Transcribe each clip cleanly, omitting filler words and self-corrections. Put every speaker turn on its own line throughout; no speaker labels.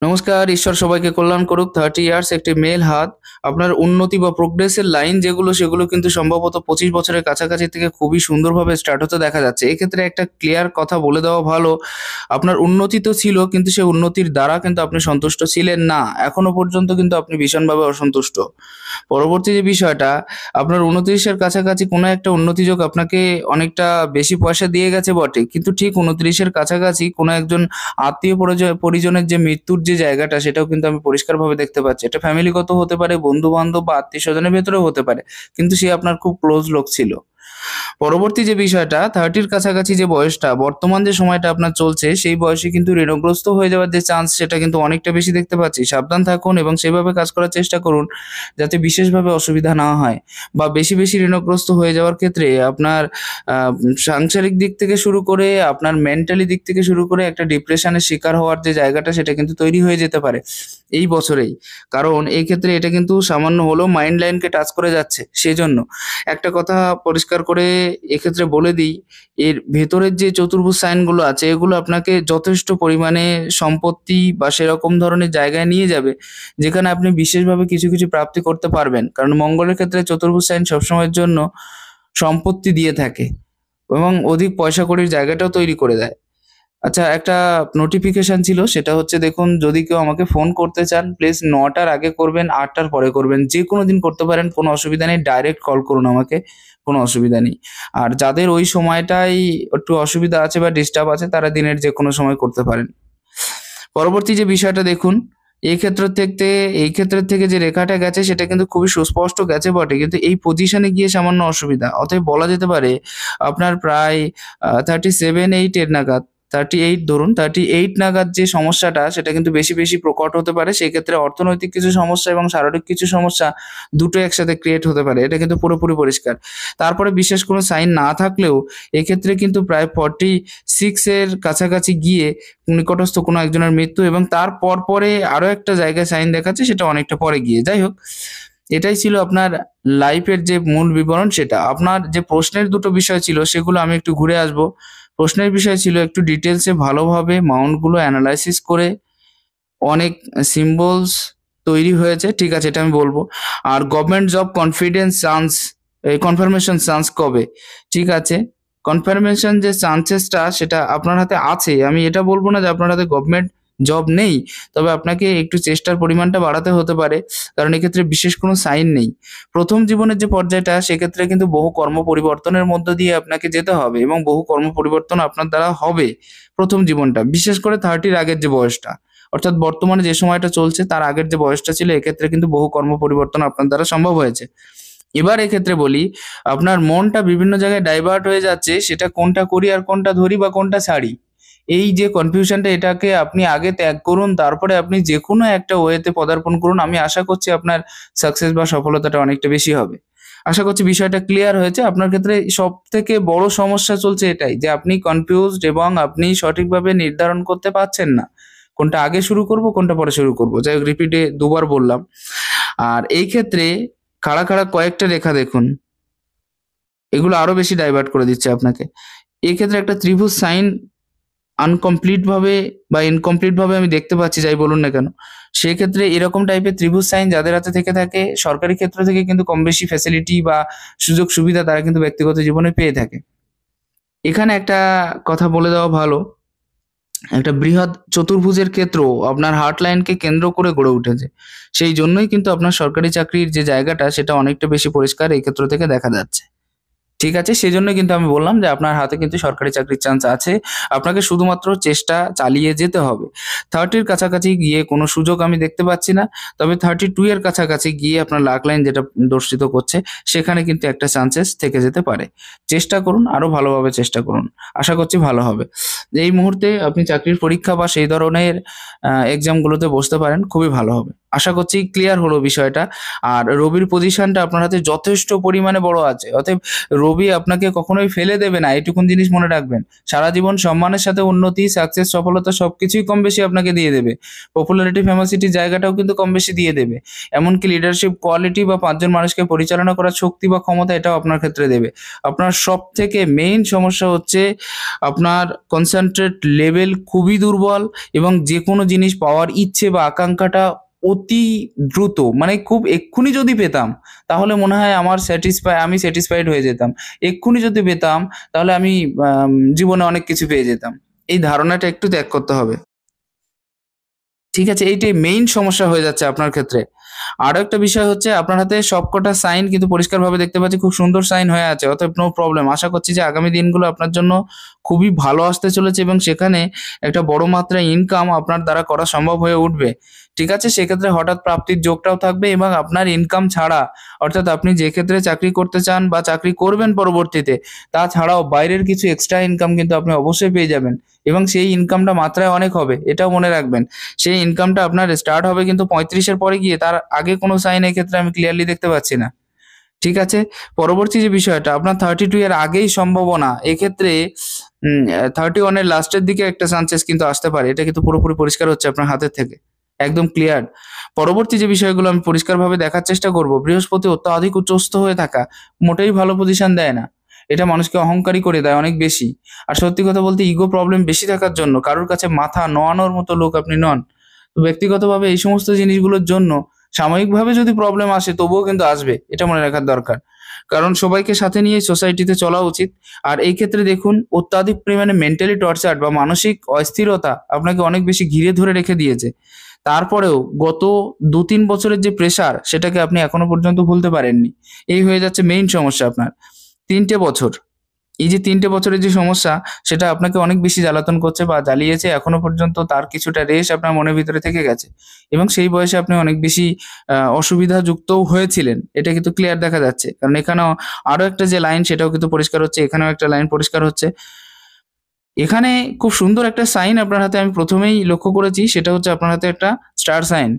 নমস্কার, ঈশ্বর সবাইকে কল্যাণ করুক। 30 ইয়ার্স একটি মেল হাত। আপনার উন্নতি বা প্রোগ্রেসের লাইন যেগুলো সেগুলো কিন্তু সম্ভবত 25 বছরের কাছাকাছি থেকে খুবই সুন্দরভাবে স্টার্ট হতে দেখা যাচ্ছে। এক্ষেত্রে একটা ক্লিয়ার কথা বলে দেওয়া ভালো, আপনার উন্নতি তো ছিল কিন্তু সেই উন্নতির দ্বারা কিন্তু আপনি সন্তুষ্ট ছিলেন না। এখনো পর্যন্ত কিন্তু আপনি ভীষণভাবে অসন্তুষ্ট। পরবর্তী যে বিষয়টা, আপনার 29 এর কাছাকাছি কোনো একটা উন্নতিযোগ আপনাকে অনেকটা বেশি পয়সা দিয়ে গেছে বটে। কিন্তু ঠিক 29 এর কাছাকাছি কোনো একজন আত্মীয় পরিজনের যে মৃত্যুর যে জায়গাটা সেটাও কিন্তু আমি পরিষ্কারভাবে দেখতে পাচ্ছি। এটা ফ্যামিলিগত হতে পারে, বন্ধু-বান্ধব বা আত্মীয়স্বজনের ভেতরেও হতে পারে। কিন্তু সে আপনার খুব ক্লোজ লোক ছিল। পরবর্তী যে বিষয়টা 30 র কাছাকাছি যে বয়সটা, বর্তমান যে সময়টা আপনার চলছে সেই বয়সে কিন্তু ঋণগ্রস্ত হয়ে যাওয়ার যে চান্স সেটা কিন্তু অনেকটা বেশি দেখতে পাচ্ছি। সাবধান থাকুন এবং সেভাবে কাজ করার চেষ্টা করুন যাতে বিশেষভাবে অসুবিধা না হয় বা বেশি ঋণগ্রস্ত হয়ে যাওয়ার ক্ষেত্রে আপনার আ সাংসারিক দিক থেকে শুরু করে আপনার মেন্টালি দিক থেকে শুরু করে একটা ডিপ্রেশনের শিকার হওয়ার যে জায়গাটা সেটা কিন্তু তৈরি হয়ে যেতে পারে এই বছরেই। কারণ এই ক্ষেত্রে এটা কিন্তু সামান্য হলেও মাইন্ড লাইনকে টাচ করে যাচ্ছে। সেজন্য একটা কথা পরিষ্কার করে এক্ষেত্রে বলে দিই, এর ভেতরের যে চতুর্ভুজ সাইনগুলো আছে এগুলো আপনাকে যথেষ্ট পরিমাণে সম্পত্তি বা সেরকম ধরনের জায়গায় নিয়ে যাবে, যেখানে আপনি বিশেষভাবে কিছু প্রাপ্তি করতে পারবেন। কারণ মঙ্গলের ক্ষেত্রে চতুর্ভুজ সাইন সবসময়ের জন্য সম্পত্তি দিয়ে থাকে এবং অধিক পয়সাকড়ির জায়গাটাও তৈরি করে দেয়। আচ্ছা, একটা নোটিফিকেশন ছিল, সেটা হচ্ছে দেখুন, যদি কেউ আমাকে ফোন করতে চান প্লিজ ৯ টার আগে করবেন, ৮ টার পরে করবেন। যেকোনো দিন করতে পারেন, কোনো অসুবিধা নেই। ডাইরেক্ট কল করুন আমাকে, কোনো অসুবিধা নেই। আর যাদের ওই সময়টায় একটু অসুবিধা আছে বা ডিস্টার্ব আছে তারা দিনের যেকোনো সময় করতে পারেন। পরবর্তী যে বিষয়টা দেখুন, এই ক্ষেত্রের থেকে যে রেখাটা গেছে সেটা কিন্তু খুবই সুস্পষ্ট গেছে বটে। কিন্তু এই পজিশনে গিয়ে সামান্য অসুবিধা। অতএব বলা যেতে পারে আপনার প্রায় 37-8 এর নাগাদ, 38 ধরুন, 38 নাগাদ যে সমস্যাটা সেটা কিন্তু বেশি প্রকট হতে পারে। সেক্ষেত্রে অর্থনৈতিক কিছু সমস্যা এবং শারীরিক কিছু সমস্যা দুটোই একসাথে ক্রিয়েট হতে পারে। এটা কিন্তু পুরোপুরি পরিষ্কার। তারপরে বিশেষ কোনো সাইন না থাকলেও এক্ষেত্রে কিন্তু প্রায় 46 এর কাছাকাছি গিয়ে নিকটস্থ কোনো একজনের মৃত্যু এবং তার পরে আরো একটা জায়গায় সাইন দেখাচ্ছে সেটা অনেকটা পরে গিয়ে। যাই হোক, এটাই ছিল আপনার লাইফের যে মূল বিবরণ সেটা। আপনার যে প্রশ্নের দুটো বিষয় ছিল সেগুলো আমি একটু ঘুরে আসবো। প্রশ্নের বিষয় ছিল একটু ডিটেইলসে ভালোভাবে মাউন্টগুলো এনালাইসিস করে অনেক সিম্বলস তৈরি হয়েছে। ঠিক আছে, এটা আমি বলবো। আর government job confidence chance, confirmation chance কবে? ঠিক আছে। কনফার্মেশন যে চান্সেসটা সেটা আপনার হাতে আছে। আমি এটা বলব না যে আপনার হাতে গভর্নমেন্ট জব নেই। তবে আপনাকে একটু চেষ্টার পরিমাণটা বাড়াতে হতে পারে। কারণ এক্ষেত্রে বিশেষ কোনো সাইন নেই। ১ম জীবনের যে পর্যায়টা সেক্ষেত্রে কিন্তু বহু কর্ম পরিবর্তনের মধ্য দিয়ে আপনাকে যেতে হবে এবং বহু কর্ম পরিবর্তন আপনার দ্বারা হবে ১ম জীবনটা। বিশেষ করে 30 র আগের যে বয়সটা। অর্থাৎ বর্তমানে যে সময়টা চলছে তার আগের যে বয়সটা ছিল এক্ষেত্রে কিন্তু বহু কর্ম পরিবর্তন আপনার দ্বারা সম্ভব হয়েছে। এবার এক্ষেত্রে বলি, আপনার মনটা বিভিন্ন জায়গায় ডাইভার্ট হয়ে যাচ্ছে, সেটা কোনটা করি আর কোনটা ধরি বা কোনটা ছাড়ি। এই যে কনফিউশনটা এটাকে আপনি আগে ত্যাগ করুন, তারপরে আপনি যেকোনো একটা ওয়েতে পদার্পণ করুন। আমি আশা করছি আপনার সাকসেস বা সফলতাটা অনেকটা বেশি হবে। আশা করছি বিষয়টা ক্লিয়ার হয়েছে। আপনার ক্ষেত্রে সবথেকে বড় সমস্যা চলছে এটাই যে আপনি কনফিউজড এবং আপনি সঠিকভাবে নির্ধারণ করতে পারছেন না। কোনটা আগে শুরু করব, কোনটা পরে শুরু করব। যাই হোক, রিপিটে দুবার বললাম। আর এই ক্ষেত্রে খাড়া কয়েকটা রেখা দেখুন। এগুলো আরো বেশি ডাইভার্ট করে দিচ্ছে আপনাকে। এক্ষেত্রে একটা ত্রিভুজ সাইন আনকমপ্লিট ভাবে বা ইনকমপ্লিট ভাবে আমি দেখতে পাচ্ছি, যাই বলুন না কেন। সেক্ষেত্রে এরকম টাইপের ত্রিভুজ সাইন যাদের হাতে থেকে থাকে সরকারি ক্ষেত্র থেকে কিন্তু কম বেশি ফ্যাসিলিটি বা সুযোগ সুবিধা তারা কিন্তু ব্যক্তিগত জীবনে পেয়ে থাকে। এখানে একটা কথা বলে দেওয়া ভালো, একটা বৃহৎ চতুর্ভুজের ক্ষেত্র আপনার হার্ট লাইনকে কেন্দ্র করে গড়ে উঠেছে। সেই জন্যই কিন্তু আপনার সরকারি চাকরির যে জায়গাটা সেটা অনেকটা বেশি পরিষ্কার এই ক্ষেত্র থেকে দেখা যাচ্ছে। ঠিক আছে? সেজন্যই কিন্তু আমি বললাম যে আপনার হাতে কিন্তু সরকারি চাকরির চান্স আছে। আপনাকে শুধুমাত্র চেষ্টা চালিয়ে যেতে হবে। 30 র কাছাকাছি গিয়ে কোনো সুযোগ আমি দেখতে পাচ্ছি না। তবে 32 এর কাছাকাছি গিয়ে আপনার লাক লাইন যেটা দর্শিত করছে, সেখানে কিন্তু একটা চান্সেস থেকে যেতে পারে। চেষ্টা করুন, আরো ভালোভাবে চেষ্টা করুন। আশা করছি ভালো হবে। এই মুহূর্তে আপনি চাকরির পরীক্ষা বা সেই ধরনের এক্সামগুলোতে বসতে পারেন, খুবই ভালো হবে। আশা করছি ক্লিয়ার হলো বিষয়টা। আর রবির পজিশনটা আপনার হাতে যথেষ্ট পরিমাণে বড় আছে। অতএব রবি আপনাকে কখনোই ফেলে দেবে না, এইটুকুন জিনিস মনে রাখবেন। সারা জীবন সম্মানের সাথে উন্নতি, সাকসেস, সফলতা সবকিছুই কম বেশি আপনাকে দিয়ে দেবে। পপুলারিটি, ফেমাসিটির জায়গাটাও কিন্তু কম বেশি দিয়ে দেবে। এমনকি লিডারশিপ কোয়ালিটি বা ৫ জন মানুষকে পরিচালনা করার শক্তি বা ক্ষমতা এটাও আপনার ক্ষেত্রে দেবে। আপনার সবথেকে মেইন সমস্যা হচ্ছে আপনার কনসেন্ট্রেট লেভেল খুবই দুর্বল এবং যে কোনো জিনিস পাওয়ার ইচ্ছে বা আকাঙ্ক্ষাটা অতি দ্রুত, মানে খুব এক্ষুনি যদি পেতাম তাহলে মনে হয় আমি স্যাটিসফাইড হয়ে যেতাম। এক্ষুনি যদি পেতাম তাহলে আমি জীবনে অনেক কিছু পেয়ে যেতাম। এই ধারণাটা একটু ত্যাগ করতে হবে। ঠিক আছে? এইটাই মেইন সমস্যা হয়ে যাচ্ছে আপনার ক্ষেত্রে। আরো একটা বিষয় হচ্ছে আপনার হাতে সবকটা সাইন কিন্তু পরিষ্কারভাবে দেখতে পাচ্ছি, খুব সুন্দর সাইন হয়ে আছে। অতএব নো প্রবলেম। আশা করছি যে আগামী দিনগুলো আপনার জন্য খুবই ভালো আসতে চলেছে এবং সেখানে একটা বড় মাত্রায় ইনকাম আপনার দ্বারা করা সম্ভব হয়ে উঠবে। ঠিক আছে? সেক্ষেত্রে হঠাৎ প্রাপ্তির যোগটাও থাকবে এবং আপনার ইনকাম ছাড়া, অর্থাৎ আপনি যে ক্ষেত্রে চাকরি করতে চান বা চাকরি করবেন পরবর্তীতে, তা ছাড়াও বাইরের কিছু এক্সট্রা ইনকাম কিন্তু আপনি অবশ্যই পেয়ে যাবেন এবং সেই ইনকামটা মাত্রায় অনেক হবে। এটাও মনে রাখবেন। সেই ইনকামটা আপনার স্টার্ট হবে কিন্তু 35 এর পরে গিয়ে, তার আগে কোনো সাইন এক্ষেত্রে আমি ক্লিয়ারলি দেখতে পাচ্ছি না। ঠিক আছে? পরবর্তী যে বিষয়টা আপনার 32 এর আগেই সম্ভাবনা, এক্ষেত্রে 31 এর লাস্টের দিকে একটা চান্সেস কিন্তু আসতে পারে। এটা কিন্তু পুরোপুরি পরিষ্কার হচ্ছে আপনার হাতের থেকে। একদম ক্লিয়ার। পরবর্তী যে বিষয়গুলো আমি পরিষ্কারভাবে দেখার চেষ্টা করব, বৃহস্পতি অত্যাধিক উচ্চস্থ হয়ে থাকা মোটেই ভালো পজিশন দেয় না। এটা মানুষকে অহংকারী করে দেয় অনেক বেশি। আর সত্যি কথা বলতে ইগো প্রবলেম বেশি থাকার জন্য কারোর কাছে মাথা নোয়ানোর মতো লোক আপনি নন। তো ব্যক্তিগতভাবে এই সমস্ত জিনিসগুলোর জন্য সাময়িকভাবে যদি প্রবলেম আসে তবুও কিন্তু আসবে। এটা মনে রাখার দরকার। কারণ সবাইকে সাথে নিয়েই সোসাইটিতে চলা উচিত। আর এই ক্ষেত্রে দেখুন অত্যাধিক পরিমাণে মেন্টালি টর্চার্ড বা মানসিক অস্থিরতা আপনাকে অনেক বেশি ঘিরে ধরে রেখে দিয়েছে। তারপরেও গত ২-৩ বছরের যে প্রেশার সেটাকে আপনি এখনো পর্যন্ত ভুলতে পারেননি। এই হয়ে যাচ্ছে মেইন সমস্যা আপনার। ৩ টে বছর। এই যে ৩ টে বছরের যে সমস্যা সেটা আপনাকে অনেক বেশি জ্বালাতন করছে বা জ্বালিয়েছে এখনো পর্যন্ত, তার কিছুটা রেশ আপনার মনের ভিতরে থেকে গেছে। এবং সেই বয়সে আপনি অনেক বেশি অসুবিধাযুক্তও হয়েছিলেন। এটা কিন্তু ক্লিয়ার দেখা যাচ্ছে। কারণ এখানেও আরো একটা যে লাইন সেটাও কিন্তু পরিষ্কার হচ্ছে, এখানেও একটা লাইন পরিষ্কার হচ্ছে। এখানে খুব সুন্দর একটা সাইন আপনার হাতে আমি ১ম এই লক্ষ্য করেছি, সেটা হচ্ছে আপনার হাতে একটা স্টার সাইন।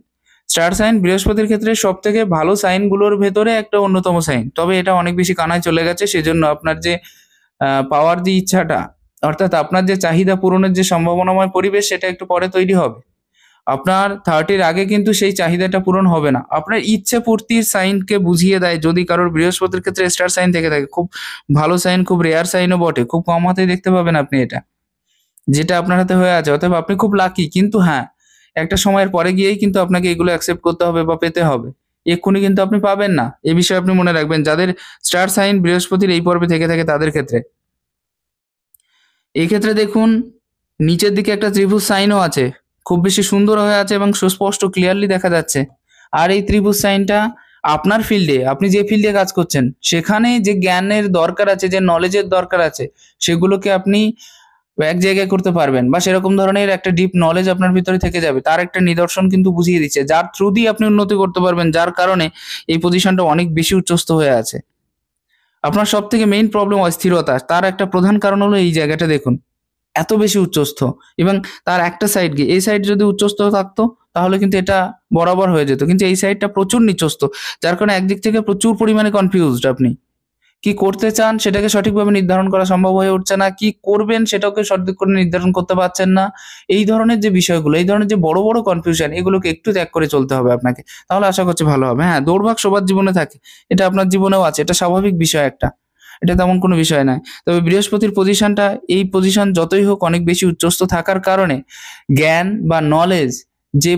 স্টার সাইন বৃহস্পতির ক্ষেত্রে সবথেকে ভালো সাইনগুলোর ভেতরে একটা অন্যতম সাইন। তবে এটা অনেক বেশি কানায় চলে গেছে। সেজন্য আপনার যে পাওয়ার যে ইচ্ছাটা, অর্থাৎ আপনার যে চাহিদা পূরণের যে সম্ভাবনাময় পরিবেশ সেটা একটু পরে তৈরি হবে। আপনার 30 এর আগে কিন্তু সেই চাহিদাটা পূরণ হবে না। আপনার ইচ্ছে পূর্তির সাইনকে বুঝিয়ে দেয় যদি কারোর বৃহস্পতির ক্ষেত্রে স্টার সাইন থেকে থাকে। খুব ভালো সাইন, খুব রেয়ার সাইনও বটে। খুব কম হাতেই দেখতে পাবেন আপনি এটা। যেটা আপনার হাতে হয়ে আছে। অতএব আপনি খুব লাকি। কিন্তু হ্যাঁ, একটা সময়ের পরে গিয়েই কিন্তু আপনাকে এগুলো অ্যাকসেপ্ট করতে হবে বা পেতে হবে। এক্ষুনি কিন্তু আপনি পাবেন না। এ বিষয়ে আপনি মনে রাখবেন যাদের স্টার সাইন বৃহস্পতির এই পর্বে থেকে থাকে তাদের ক্ষেত্রে। এই ক্ষেত্রে দেখুন নিচের দিকে একটা ত্রিভুজ সাইনও আছে। খুব বেশি সুন্দর হয়ে আছে এবং সুস্পষ্ট ক্লিয়ারলি দেখা যাচ্ছে। আর এই ত্রিভুজ সাইনটা আপনার ফিল্ডে, আপনি যে ফিল্ডে কাজ করছেন সেখানে যে জ্ঞানের দরকার আছে, যে নলেজের দরকার আছে সেগুলোকে আপনি এক জায়গায় করতে পারবেন বা সেরকম ধরনের একটা ডিপ নলেজ আপনার ভিতরে থেকে যাবে। তার একটা নিদর্শন কিন্তু বুঝিয়ে দিচ্ছে। যার থ্রু দিয়ে আপনি উন্নতি করতে পারবেন, যার কারণে এই পজিশনটা অনেক বেশি উচ্চস্থ হয়ে আছে। আপনার সবথেকে মেইন প্রবলেম অস্থিরতা। তার একটা প্রধান কারণ হলো এই জায়গাটা দেখুন। এত বেশি উচ্চস্থ এবং তার একটা সাইড গিয়ে এই সাইড যদি উচ্চস্থ থাকতো তাহলে কিন্তু এটা বরাবর হয়ে যেত। কিন্তু এই সাইডটা প্রচুর নিচস্থ। যার কারণে একদিক থেকে প্রচুর পরিমাণে কনফিউজড আপনি। কি করতে চান সেটাকে সঠিকভাবে নির্ধারণ করা সম্ভব হয়ে উঠছে না। কি করবেন সেটাকে সঠিক করে নির্ধারণ করতে পারছেন না। এই ধরনের যে বিষয়গুলো, এই ধরনের যে বড়, বড় কনফিউশন এগুলোকে একটু ত্যাগ করে চলতে হবে আপনাকে। তাহলে আশা করছি ভালো হবে। হ্যাঁ, দৌড়ভাগ সবার জীবনে থাকে। এটা আপনার জীবনেও আছে। এটা স্বাভাবিক বিষয় একটা। এটা তেমন কোনো বিষয় নয়। তবে বৃহস্পতির পজিশনটা, এই পজিশন যতই হোক অনেক বেশি উচ্চস্থ থাকার কারণে জ্ঞান বা নলেজ যে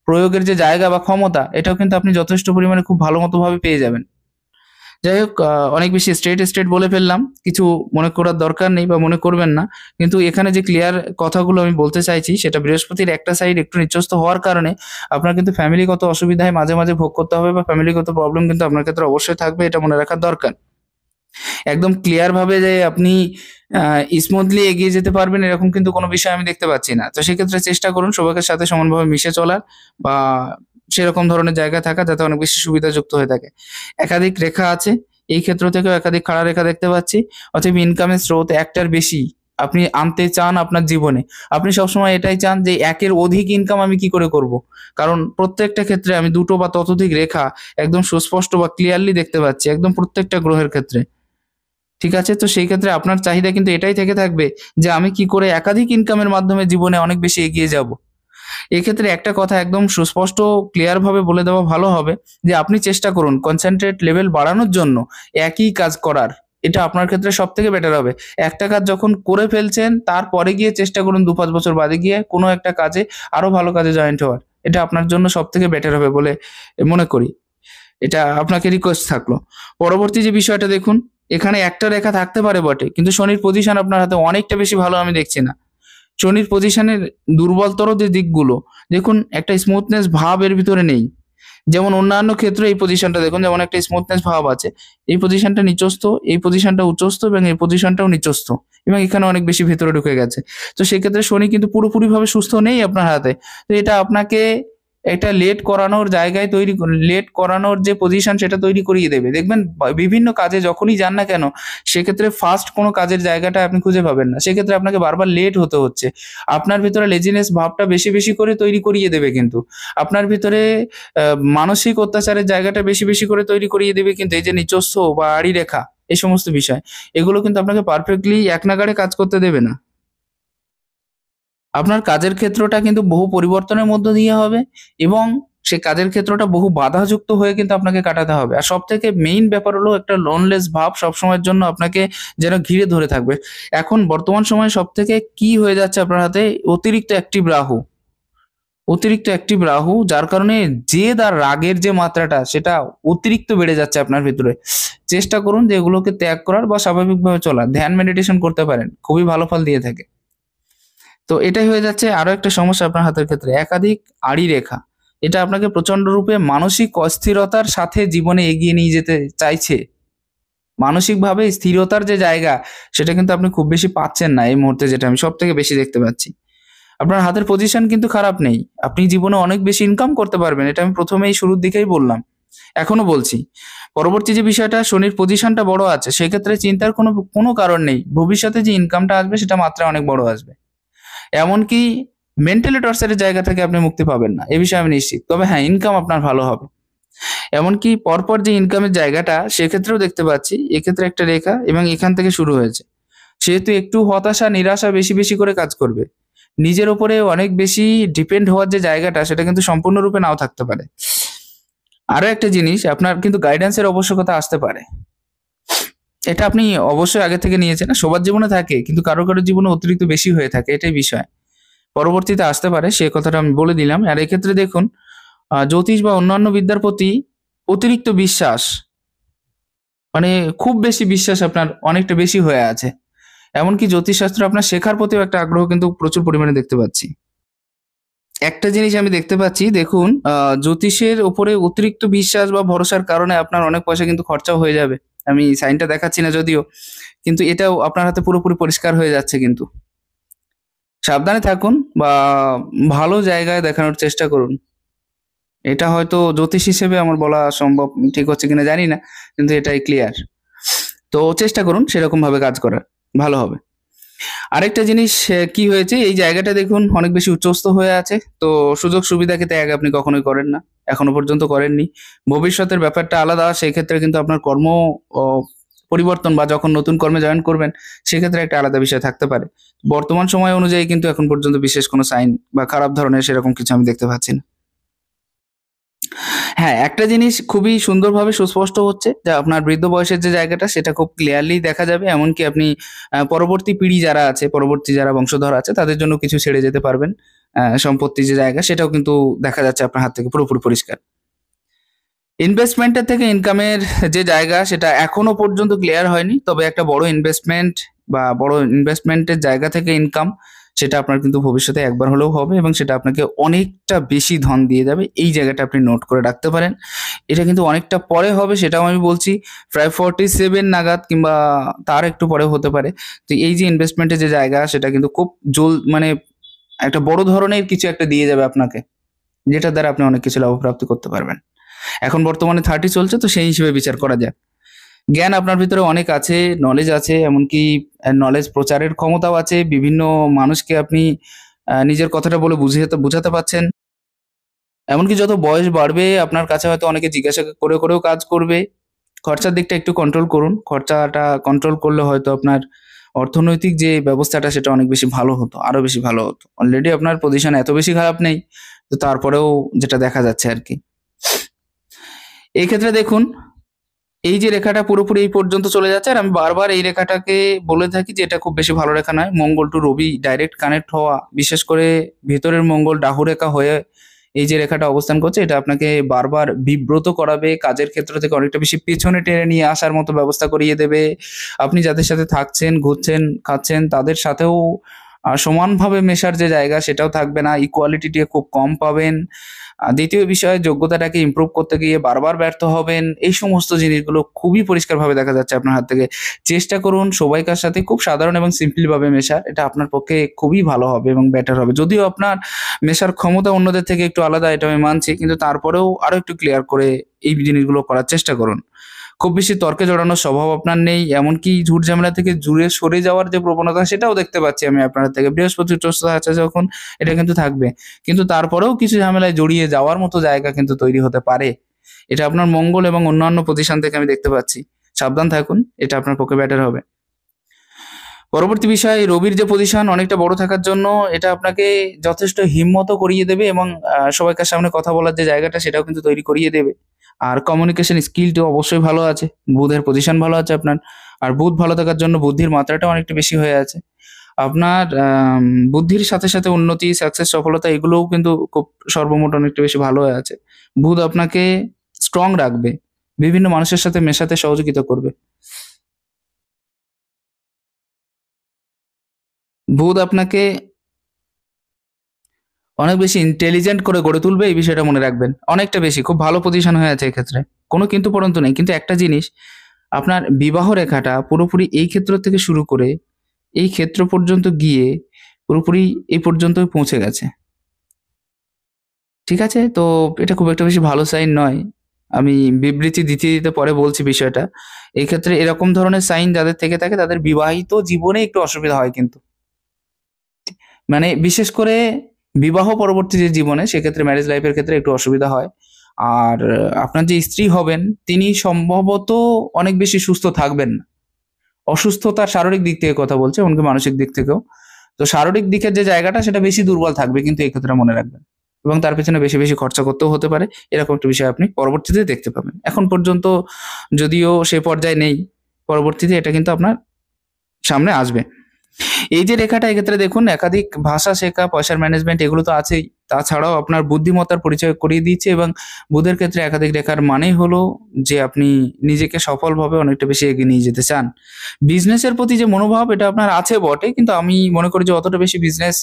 প্রয়োগের যে জায়গা বা ক্ষমতা এটাও কিন্তু আপনি যথেষ্ট পরিমাণে খুব ভালো মতোভাবে পেয়ে যাবেন। যাই হোক অনেক বেশি স্ট্রেট বলে ফেললাম। কিছু মনে করার দরকার নেই বা মনে করবেন না। কিন্তু এখানে যে ক্লিয়ার কথাগুলো আমি বলতে চাইছি সেটা বৃহস্পতির একটা সাইড একটু নিচস্থ হওয়ার কারণে আপনার কিন্তু ফ্যামিলিগত অসুবিধায় মাঝে, মাঝে ভোগ করতে হবে বা ফ্যামিলিগত প্রবলেম কিন্তু আপনার ক্ষেত্রে অবশ্যই থাকবে। এটা মনে রাখার দরকার। একদম ক্লিয়ার ভাবে যে আপনি স্মুথলি এগিয়ে যেতে পারবেন এরকম কিন্তু কোনো বিষয় আমি দেখতে পাচ্ছি না। তো সেক্ষেত্রে চেষ্টা করুন সবাইকে সাথে সমানভাবে মিশে চলার বা সেরকম ধরনের জায়গায় থাকা যাতে অনেক বেশি সুবিধাযুক্ত হয়ে থাকে। একাধিক রেখা আছে। এই ক্ষেত্র থেকেও একাধিক খাড়া রেখা দেখতে পাচ্ছি। অতএব ইনকামের স্রোত একটার বেশি আপনি আনতে চান আপনার জীবনে। আপনি সবসময় এটাই চান যে একের অধিক ইনকাম আমি কি করে করব? কারণ প্রত্যেকটা ক্ষেত্রে আমি ২ টো বা ততোধিক রেখা একদম সুস্পষ্ট বা ক্লিয়ারলি দেখতে পাচ্ছি একদম প্রত্যেকটা গ্রহের ক্ষেত্রে। ঠিক আছে? তো সেই ক্ষেত্রে আপনার চাহিদা কিন্তু এটাই থেকে থাকবে যে আমি কি করে একাধিক ইনকামের মাধ্যমে জীবনে অনেক বেশি এগিয়ে যাবো। এক্ষেত্রে একটা কথা একদম সুস্পষ্ট ক্লিয়ার ভাবে বলে দেওয়া ভালো হবে যে আপনি চেষ্টা করুন কনসেনট্রেট লেভেল বাড়ানোর জন্য একই কাজ করার। এটা আপনার ক্ষেত্রে সব থেকে বেটার হবে। একটা কাজ যখন করে ফেলছেন তারপরে গিয়ে চেষ্টা করুন ২-৫ বছর বাদে গিয়ে কোনো একটা কাজে আরো ভালো কাজে জয়েন্ট হওয়ার। এটা আপনার জন্য সবথেকে বেটার হবে বলে মনে করি। এটা আপনাকে রিকোয়েস্ট থাকলো। পরবর্তী যে বিষয়টা দেখুন, এখানে একটা রেখা থাকতে পারে বটে, কিন্তু শনির পজিশন আপনার হাতে অনেকটা বেশি ভালো আমি দেখছি না। শনির পজিশনের দুর্বলতর যে দিকগুলো, দেখুন একটা স্মুথনেস ভাব এর ভিতরে নেই। যেমন অন্যান্য ক্ষেত্রে এই পজিশনটা দেখুন, যেমন একটা স্মুথনেস ভাব আছে। এই পজিশনটা নিচস্থ, এই পজিশনটা উচ্চস্থ এবং এই পজিশনটাও নিচস্থ এবং এখানে অনেক বেশি ভেতরে ঢুকে গেছে। তো সেক্ষেত্রে শনি কিন্তু পুরোপুরিভাবে সুস্থ নেই আপনার হাতে। তো এটা আপনাকে একটা লেট করানোর জায়গায় লেট করানোর যে পজিশন সেটা তৈরি করিয়ে দেবে। দেখবেন বিভিন্ন কাজে যখনই যান না কেন, সেক্ষেত্রে ফার্স্ট কোনো কাজের জায়গাটা আপনি খুঁজে পাবেন না। সেক্ষেত্রে আপনাকে বারবার লেট হতে হচ্ছে। আপনার ভিতরে লেজিনেস ভাবটা বেশি, বেশি করে তৈরি করিয়ে দেবে কিন্তু। আপনার ভিতরে মানসিক অত্যাচারের জায়গাটা বেশি, বেশি করে তৈরি করিয়ে দেবে কিন্তু এই যে নিচস্থ বা আড়ি রেখা এই সমস্ত বিষয়। এগুলো কিন্তু আপনাকে পারফেক্টলি এক নাগাড়ে কাজ করতে দেবে না। আপনার কাজের ক্ষেত্রটা কিন্তু বহু পরিবর্তনের মধ্য দিয়ে হবে এবং সে কাজের ক্ষেত্রটা বহু বাধাযুক্ত হয়ে কিন্তু আপনাকে কাটাতে হবে। আর সবথেকে মেইন ব্যাপার হলো একটা লোনলেস ভাব সবসময়ের জন্য আপনাকে যেন ঘিরে ধরে থাকবে। এখন বর্তমান সময়ে সবথেকে কি হয়ে যাচ্ছে আপনার হাতে? অতিরিক্ত অ্যাক্টিভ রাহু। অতিরিক্ত অ্যাক্টিভ রাহু যার কারণে জেদ আর রাগের যে মাত্রাটা সেটা অতিরিক্ত বেড়ে যাচ্ছে আপনার ভিতরে। চেষ্টা করুন যে এগুলোকে ত্যাগ করার বা স্বাভাবিকভাবে চলার। ধ্যান মেডিটেশন করতে পারেন। খুবই ভালো ফল দিয়ে থাকে। তো এটাই হয়ে যাচ্ছে আরো একটা সমস্যা আপনার হাতের ক্ষেত্রে, একাধিক আড়ি রেখা। এটা আপনাকে প্রচন্ড রূপে মানসিক অস্থিরতার সাথে জীবনে এগিয়ে নিয়ে যেতে চাইছে। মানসিকভাবে স্থিরতার যে জায়গা সেটা কিন্তু আপনি খুব বেশি পাচ্ছেন না এই মুহূর্তে, যেটা আমি সব থেকে বেশি দেখতে পাচ্ছি। আপনার হাতের পজিশন কিন্তু খারাপ নেই। আপনি জীবনে অনেক বেশি ইনকাম করতে পারবেন। এটা আমি প্রথমেই শুরুর দিকেই বললাম। এখনো বলছি। পরবর্তী যে বিষয়টা, শনির পজিশনটা বড় আছে। সেক্ষেত্রে চিন্তার কোনো কারণ নেই। ভবিষ্যতে যে ইনকামটা আসবে সেটা মাত্রায় অনেক বড় আসবে। এমনকি মেন্টালি টর্চারের জায়গা থেকে আপনি মুক্তি পাবেন না। এ বিষয়ে আমি নিশ্চিত। তবে হ্যাঁ, ইনকাম আপনার ভালো হবে। এমনকি পরপর যে ইনকামের জায়গাটা সেক্ষেত্রেও দেখতে পাচ্ছি এক্ষেত্রে একটা রেখা এবং এখান থেকে শুরু হয়েছে। সেহেতু একটু হতাশা, নিরাশা বেশি, বেশি করে কাজ করবে। নিজের উপরে অনেক বেশি ডিপেন্ড হওয়ার যে জায়গাটা সেটা কিন্তু সম্পূর্ণরূপে নাও থাকতে পারে। আরো একটা জিনিস, আপনার কিন্তু গাইডেন্সের আবশ্যকতা আসতে পারে। এটা আপনি অবশ্যই আগে থেকে নিয়েছেন। সবার জীবনে থাকে কিন্তু কারো, কারো জীবনে অতিরিক্ত বেশি হয়ে থাকে। এটাই বিষয়। পরবর্তীতে আসতে পারে সে কথাটা আমি বলে দিলাম। আর এক্ষেত্রে দেখুন জ্যোতিষ বা অন্যান্য বিদ্যার প্রতি অতিরিক্ত বিশ্বাস, মানে খুব বেশি বিশ্বাস আপনার অনেকটা বেশি হয়ে আছে। এমনকি জ্যোতিষশাস্ত্র আপনার শেখার প্রতিও একটা আগ্রহ কিন্তু প্রচুর পরিমাণে দেখতে পাচ্ছি। একটা জিনিস আমি দেখতে পাচ্ছি, দেখুন জ্যোতিষের উপরে অতিরিক্ত বিশ্বাস বা ভরসার কারণে আপনার অনেক পয়সা কিন্তু খরচাও হয়ে যাবে। আমি সাইনটা দেখাচ্ছি না যদিও, কিন্তু এটাও আপনার হাতে পুরোপুরি পরিষ্কার হয়ে যাচ্ছে কিন্তু। সাবধানে থাকুন বা ভালো জায়গায় দেখানোর চেষ্টা করুন। এটা হয়তো জ্যোতিষ হিসেবে আমার বলা সম্ভব ঠিক হচ্ছে কিনা জানি না, কিন্তু এটাই ক্লিয়ার। তো চেষ্টা করুন সেরকমভাবে কাজ করার, ভালো হবে। আরেকটা জিনিস কি হয়েছে, এই জায়গাটা দেখুন অনেক বেশি উচ্চস্থ হয়ে আছে। তো সুযোগ সুবিধাকে ত্যাগ আপনি কখনোই করেন না। এখনো পর্যন্ত করেননি। ভবিষ্যতের ব্যাপারটা আলাদা। সেক্ষেত্রে কিন্তু আপনার কর্ম অ পরিবর্তন বা যখন নতুন কর্মে জয়েন করবেন, সেক্ষেত্রে একটা আলাদা বিষয় থাকতে পারে। বর্তমান সময় অনুযায়ী কিন্তু এখন পর্যন্ত বিশেষ কোনো সাইন বা খারাপ ধরনের সেরকম কিছু আমি দেখতে পাচ্ছি না। হ্যাঁ, একটা জিনিস খুবই সুন্দরভাবে সুস্পষ্ট হচ্ছে যে আপনার বৃদ্ধ বয়সের যে জায়গাটা সেটা খুব ক্লিয়ারলি দেখা যাবে। এমনকি আপনি পরবর্তী পিঢ়ি যারা আছে, পরবর্তী যারা বংশধর আছে তাদের জন্য কিছু ছেড়ে যেতে পারবেন। সম্পত্তির যে জায়গা সেটাও কিন্তু দেখা যাচ্ছে আপনার হাত থেকে পুরোপুরি পরিষ্কার। ইনভেস্টমেন্টের থেকে ইনকামের যে জায়গা সেটা এখনো পর্যন্ত ক্লিয়ার হয়নি। তবে একটা বড় ইনভেস্টমেন্ট বা বড় ইনভেস্টমেন্টের জায়গা থেকে ইনকাম সেটা আপনার কিন্তু ভবিষ্যতে একবার হলেও হবে এবং সেটা আপনাকে অনেকটা বেশি ধন দিয়ে যাবে। এই জায়গাটা আপনি নোট করে রাখতে পারেন। এটা কিন্তু অনেকটা পরে হবে সেটাও আমি বলছি। প্রায় 47 নাগাদ কিংবা তার একটু পরেও হতে পারে। তো এই যে ইনভেস্টমেন্টের যে জায়গা সেটা কিন্তু খুব মানে একটা বড় ধরনের কিছু একটা দিয়ে যাবে আপনাকে। যেটার দ্বারা আপনি অনেক কিছু লাভপ্রাপ্তি করতে পারবেন। এখন বর্তমানে 30 চলছে, তো সেই হিসেবে বিচার করা যাক। জ্ঞান আপনার ভিতরে অনেক আছে, নলেজ আছে, এমনকি নলেজ প্রচারের ক্ষমতাও আছে। বিভিন্ন মানুষকে আপনি নিজের কথাটা বলে বুঝাতে পারছেন। এমনকি যত বয়স বাড়বে আপনার কাছে হয়তো অনেকে জিজ্ঞাসা করেও কাজ করবে। খরচার দিকটা একটু কন্ট্রোল করুন। খরচাটা কন্ট্রোল করলে হয়তো আপনার অর্থনৈতিক যে ব্যবস্থাটা সেটা অনেক বেশি ভালো হতো, আরো বেশি ভালো হতো। অলরেডি আপনার পজিশন এত বেশি খারাপ নেই। তো তারপরেও যেটা দেখা যাচ্ছে আরকি। এই ক্ষেত্রে দেখুন এই যে রেখাটা পুরোপুরি এই পর্যন্ত চলে যাচ্ছে, আর আমি বারবার এই রেখাটাকে বলে থাকি যে এটা খুব বেশি ভালো রেখা নয়। মঙ্গল টু রবি ডাইরেক্ট কানেক্ট হওয়া, বিশেষ করে ভেতরের মঙ্গল রাহু রেখা হয়ে এই যে রেখাটা অবস্থান করছে, এটা আপনাকে বারবার বিব্রত করাবে, কাজের ক্ষেত্র থেকে অনেকটা বেশি পেছনে টেনে নিয়ে আসার মতো ব্যবস্থা করিয়ে দেবে। আপনি যাদের সাথে থাকছেন, ঘুরছেন, খাচ্ছেন তাদের সাথেও সমানভাবে মেশার যে জায়গা সেটাও থাকবে না, ইকুয়ালিটিটা খুব কম পাবেন। দ্বিতীয় বিষয়, যোগ্যতাটাকে ইমপ্রুভ করতে গিয়ে বারবার ব্যর্থ হবেন। এই সমস্ত জিনিসগুলো খুবই পরিষ্কারভাবে দেখা যাচ্ছে আপনার হাত থেকে। চেষ্টা করুন সবাইকার সাথে খুব সাধারণ এবং সিম্পল ভাবে মেশার। এটা আপনার পক্ষে খুবই ভালো হবে এবং বেটার হবে। যদিও আপনার মেশার ক্ষমতা অন্যদের থেকে একটু আলাদা, এটা আমি মানছি। কিন্তু তারপরেও আরো একটু ক্লিয়ার করে এই জিনিসগুলো করার চেষ্টা করুন। খুব বেশি তর্কে জড়ানোর স্বভাব আপনার নেই। এমনকি ঝুট ঝামেলা থেকে দূরে সরে যাওয়ার যে প্রবণতা সেটাও দেখতে পাচ্ছি আমি আপনার থেকে। বৃহস্পতি উচ্চস্থ আছে যখন, এটা কিন্তু থাকবে। কিন্তু তারপরেও কিছু ঝামেলায় জড়িয়ে যাওয়ার মতো জায়গা কিন্তু তৈরি হতে পারে। এটা আপনার মঙ্গল এবং অন্যান্য পজিশন থেকে আমি দেখতে পাচ্ছি। সাবধান থাকুন, এটা আপনার পক্ষে বেটার হবে। পরবর্তী বিষয়, রবির যে পজিশন অনেকটা বড় থাকার জন্য এটা আপনাকে যথেষ্ট হিম্মতও করিয়ে দেবে এবং সবাইকার সামনে কথা বলার যে জায়গাটা সেটাও কিন্তু তৈরি করিয়ে দেবে। আর কমিউনিকেশন স্কিলটাও অবশ্যই ভালো আছে। বুধের পজিশন ভালো আছে আপনার। আর বুধ ভালো থাকার জন্য বুদ্ধির মাত্রাটাও অনেকটা বেশি হয়ে আছে। আপনার বুদ্ধির সাথে, সাথে উন্নতি, সাকসেস, সফলতা এগুলোও কিন্তু খুব সর্বমোট অনেকটা বেশি ভালো হয়ে আছে। বুধ আপনাকে স্ট্রং রাখবে। বিভিন্ন মানুষের সাথে মেশাতে সহযোগিতা করবে। বুধ আপনাকে অনেক বেশি ইন্টেলিজেন্ট করে গড়ে তুলবে, এই বিষয়টা মনে রাখবেন। অনেকটা বেশি, খুব ভালো পজিশন হয়ে আছে এক্ষেত্রে। কোনো কিন্তু পরন্তু নেই। কিন্তু একটা জিনিস, আপনার বিবাহ রেখাটা পুরোপুরি এই ক্ষেত্র থেকে শুরু করে এই ক্ষেত্র পর্যন্ত গিয়ে পুরোপুরি এই পর্যন্তই পৌঁছে গেছে। ঠিক আছে? তো এটা খুব একটা বেশি ভালো সাইন নয়। আমি বিবৃতি দিতে, দিতে পরে বলছি বিষয়টা। এই ক্ষেত্রে এরকম ধরনের সাইন যাদের থেকে থাকে তাদের বিবাহিত জীবনে একটু অসুবিধা হয় কিন্তু। মানে বিশেষ করে বিবাহ পরবর্তী যে জীবনে সেক্ষেত্রে ম্যারেজ লাইফের ক্ষেত্রে একটু অসুবিধা হয়। আর আপনার যে স্ত্রী হবেন তিনি সম্ভবত অনেক বেশি সুস্থ থাকবেন না। অসুস্থতার শারীরিক দিক থেকে কথা বলছি, এমনকি মানসিক দিক থেকেও। তো শারীরিক দিকের যে জায়গাটা সেটা বেশি দুর্বল থাকবে কিন্তু এই ক্ষেত্রে মনে রাখবেন। এবং তার পেছনে বেশি, বেশি খরচা করতেও হতে পারে। এরকম একটা বিষয় আপনি পরবর্তীতে দেখতে পাবেন। এখন পর্যন্ত যদিও সে পর্যায়ে নেই, পরবর্তীতে এটা কিন্তু আপনার সামনে আসবে। এই যে রেখাটা এক্ষেত্রে দেখুন, একাধিক ভাষা শেখা, পয়সার ম্যানেজমেন্ট এগুলো তো আছেই। তাছাড়াও আপনার বুদ্ধিমত্তার পরিচয় করিয়ে দিচ্ছে এবং বুধের ক্ষেত্রে একাধিক রেখার মানেই হলো যে আপনি নিজেকে সফলভাবে অনেকটা বেশি এগিয়ে নিয়ে যেতে চান। বিজনেসের প্রতি যে মনোভাব এটা আপনার আছে বটে, কিন্তু আমি মনে করি যে অতটা বেশি বিজনেস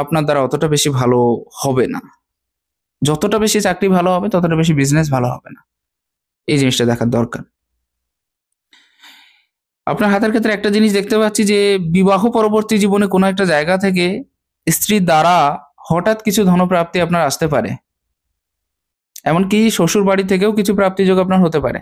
আপনার দ্বারা অতটা বেশি ভালো হবে না। যতটা বেশি চাকরি ভালো হবে ততটা বেশি বিজনেস ভালো হবে না। এই জিনিসটা দেখার দরকার। আপনার হাতের ক্ষেত্রে একটা জিনিস দেখতে পাচ্ছি যে বিবাহ পরবর্তী জীবনে কোনো একটা জায়গা থেকে স্ত্রীর দ্বারা হঠাৎ কিছু ধনপ্রাপ্তি আপনার আসতে পারে। এমনকি শ্বশুর বাড়ি থেকেও কিছু প্রাপ্তিযোগ আপনার হতে পারে।